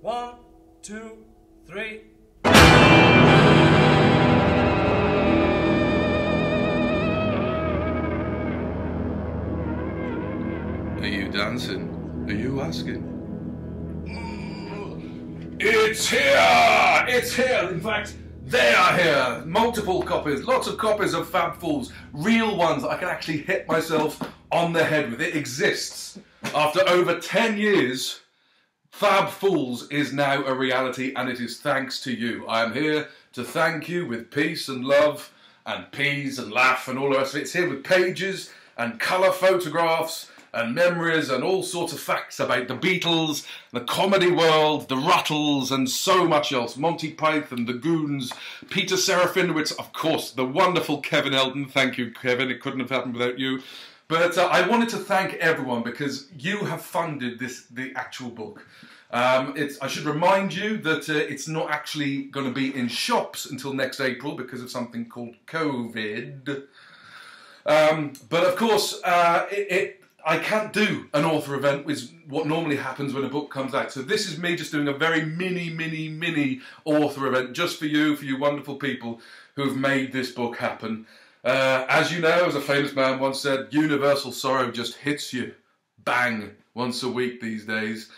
One, two, three. Are you dancing? Are you asking? It's here! It's here! In fact, they are here! Multiple copies, lots of copies of Fab Fools. Real ones I can actually hit myself on the head with. It exists. After over 10 years, Fab Fools is now a reality, and it is thanks to you. I am here to thank you with peace and love and peas and laugh and all the rest of it. It's here with pages and colour photographs and memories and all sorts of facts about the Beatles, the comedy world, the Ruttles and so much else. Monty Python, the Goons, Peter Serafinowicz, of course, the wonderful Kevin Eldon. Thank you, Kevin. It couldn't have happened without you. But I wanted to thank everyone because you have funded the actual book. I should remind you that it's not actually going to be in shops until next April because of something called COVID. But of course, I can't do an author event, which is what normally happens when a book comes out. So this is me just doing a very mini author event just for you wonderful people who have made this book happen. As you know, as a famous man once said, universal sorrow just hits you, bang, once a week these days.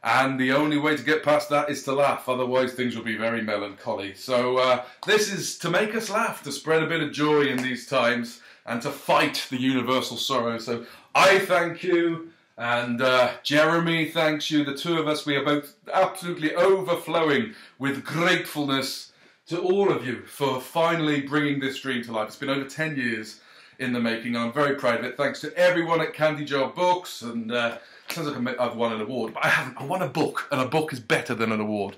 And the only way to get past that is to laugh, otherwise things will be very melancholy. So this is to make us laugh, to spread a bit of joy in these times, and to fight the universal sorrow. So I thank you, and Jeremy thanks you. The two of us, we are both absolutely overflowing with gratefulness to all of you for finally bringing this dream to life. It's been over 10 years in the making. I'm very proud of it. Thanks to everyone at Candy Jar Books, and sounds like I've won an award, but I haven't. I won a book, and a book is better than an award.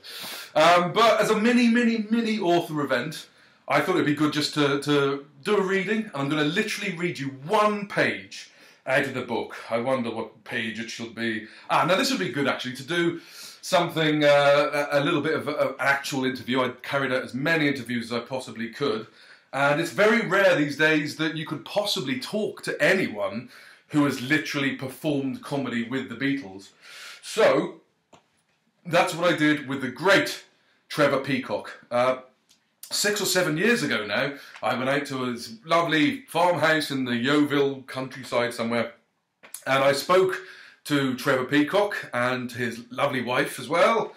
But as a mini author event, I thought it'd be good just to do a reading, and I'm going to literally read you one page out of the book. I wonder what page it should be. Now this would be good actually to do something, a little bit of an actual interview. I carried out as many interviews as I possibly could, and it's very rare these days that you could possibly talk to anyone who has literally performed comedy with the Beatles. So that's what I did with the great Trevor Peacock. 6 or 7 years ago now, I went out to his lovely farmhouse in the Yeovil countryside somewhere, and I spoke to Trevor Peacock and his lovely wife as well,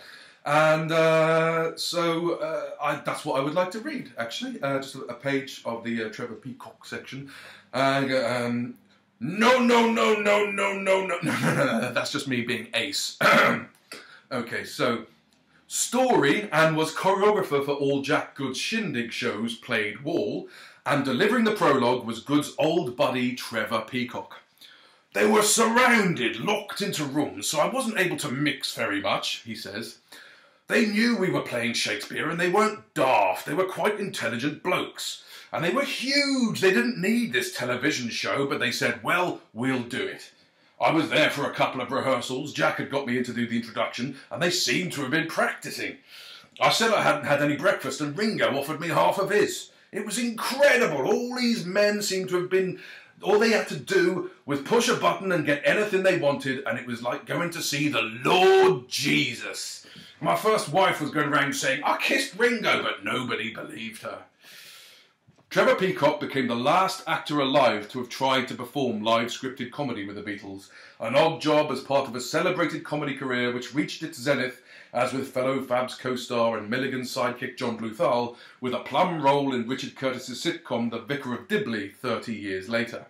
and that's what I would like to read, actually, just a page of the Trevor Peacock section. No, that's just me being ace. Okay, so, story and was choreographer for all Jack Good's Shindig shows, played Wall, and delivering the prologue was Good's old buddy Trevor Peacock. They were surrounded, locked into rooms, so I wasn't able to mix very much, he says. They knew we were playing Shakespeare, and they weren't daft. They were quite intelligent blokes. And they were huge. They didn't need this television show, but they said, well, we'll do it. I was there for a couple of rehearsals. Jack had got me in to do the introduction, and they seemed to have been practising. I said I hadn't had any breakfast, and Ringo offered me half of his. It was incredible. All these men seemed to have been... All they had to do was push a button and get anything they wanted, and it was like going to see the Lord Jesus. My first wife was going around saying, I kissed Ringo, but nobody believed her. Trevor Peacock became the last actor alive to have tried to perform live scripted comedy with the Beatles, an odd job as part of a celebrated comedy career which reached its zenith as with fellow Fab's co-star and Milligan's sidekick John Bluthal, with a plum role in Richard Curtis's sitcom The Vicar of Dibley 30 years later.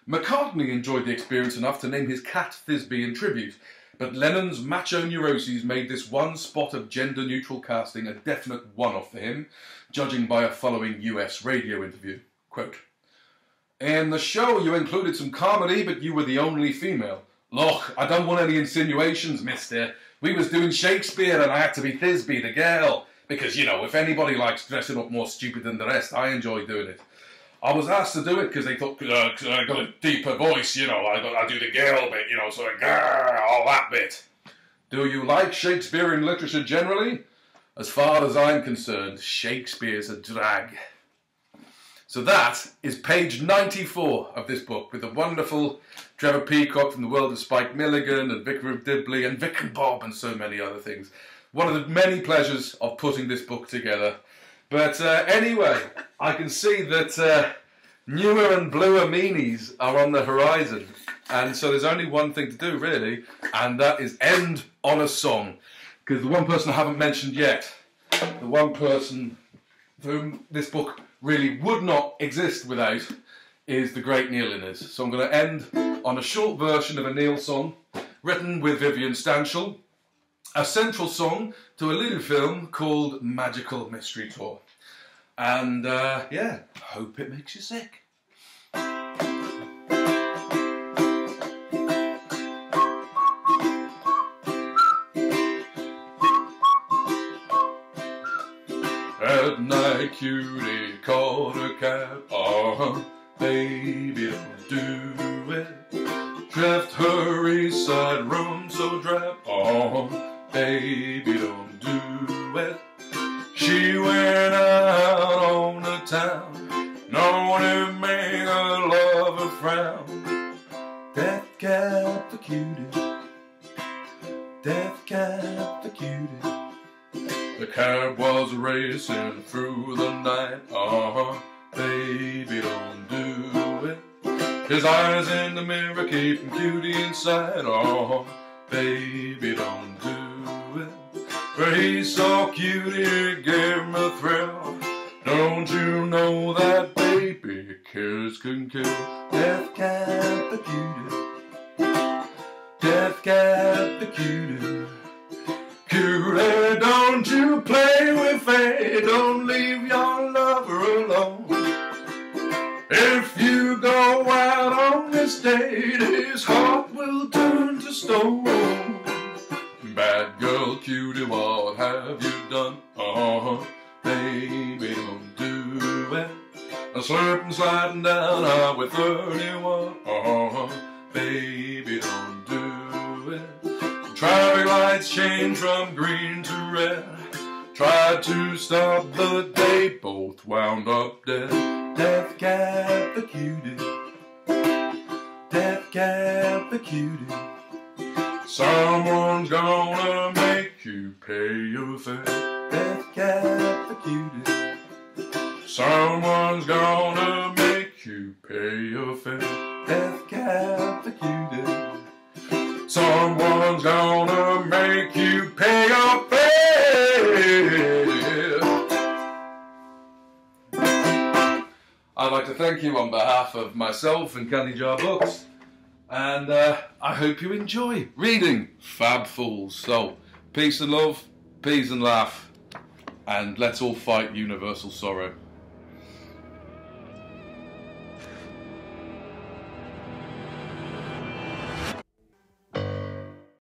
McCartney enjoyed the experience enough to name his cat Thisbe in tribute, but Lennon's macho neuroses made this one spot of gender-neutral casting a definite one-off for him, judging by a following US radio interview. Quote, in the show you included some comedy, but you were the only female. Look, I don't want any insinuations, mister. We was doing Shakespeare and I had to be Thisbe, the girl. Because, you know, if anybody likes dressing up more stupid than the rest, I enjoy doing it. I was asked to do it because they thought, I got a deeper voice, you know, I do the girl bit, you know, so all that bit. Do you like Shakespearean literature generally? As far as I'm concerned, Shakespeare's a drag. So that is page 94 of this book, with the wonderful Trevor Peacock from the world of Spike Milligan and Vicar of Dibley and Vic and Bob and so many other things. One of the many pleasures of putting this book together. But anyway, I can see that newer and bluer meanies are on the horizon. And so there's only one thing to do, really, and that is end on a song. Because the one person I haven't mentioned yet, the one person for whom this book really would not exist without, is the great Neil Innes. So I'm going to end on a short version of a Neil song, written with Vivian Stanshall, a central song to a little film called Magical Mystery Tour. And yeah, hope it makes you sick. At night, cutie called a cab. Oh, baby, don't do it. Left her east side room so drab. Oh, baby, don't do it. She went out on the town, known to make a lover frown. Death cab the cutie, death cab the cutie. The cab was racing through the night. Oh, baby, don't do it. His eyes in the mirror keep him cutie inside. Oh, baby, don't do it. For he saw cutie, it gave him a thrill. Don't you know that baby kiss can kill? Death cab the cutie, death cab the cutie. Cutie, don't you play with fate, don't leave your lover alone. If you go out on this date, his heart will turn to stone. Bad girl, cutie, what have you done? Oh, baby, don't do it. A slipping, sliding down with 31. Oh, baby, don't do it. Traffic lights change from green to red. Tried to stop the day, both wound up dead. Death cab the cutie, death cab the cutie. Someone's gonna make you pay your fare. Death cab the cutie. Someone's gonna make you pay your fare. Death cab the cutie. Someone's gonna make you pay your fare. I'd like to thank you on behalf of myself and Candy Jar Books. And I hope you enjoy reading Fab Fools. So, peace and love, peace and laugh, and let's all fight universal sorrow.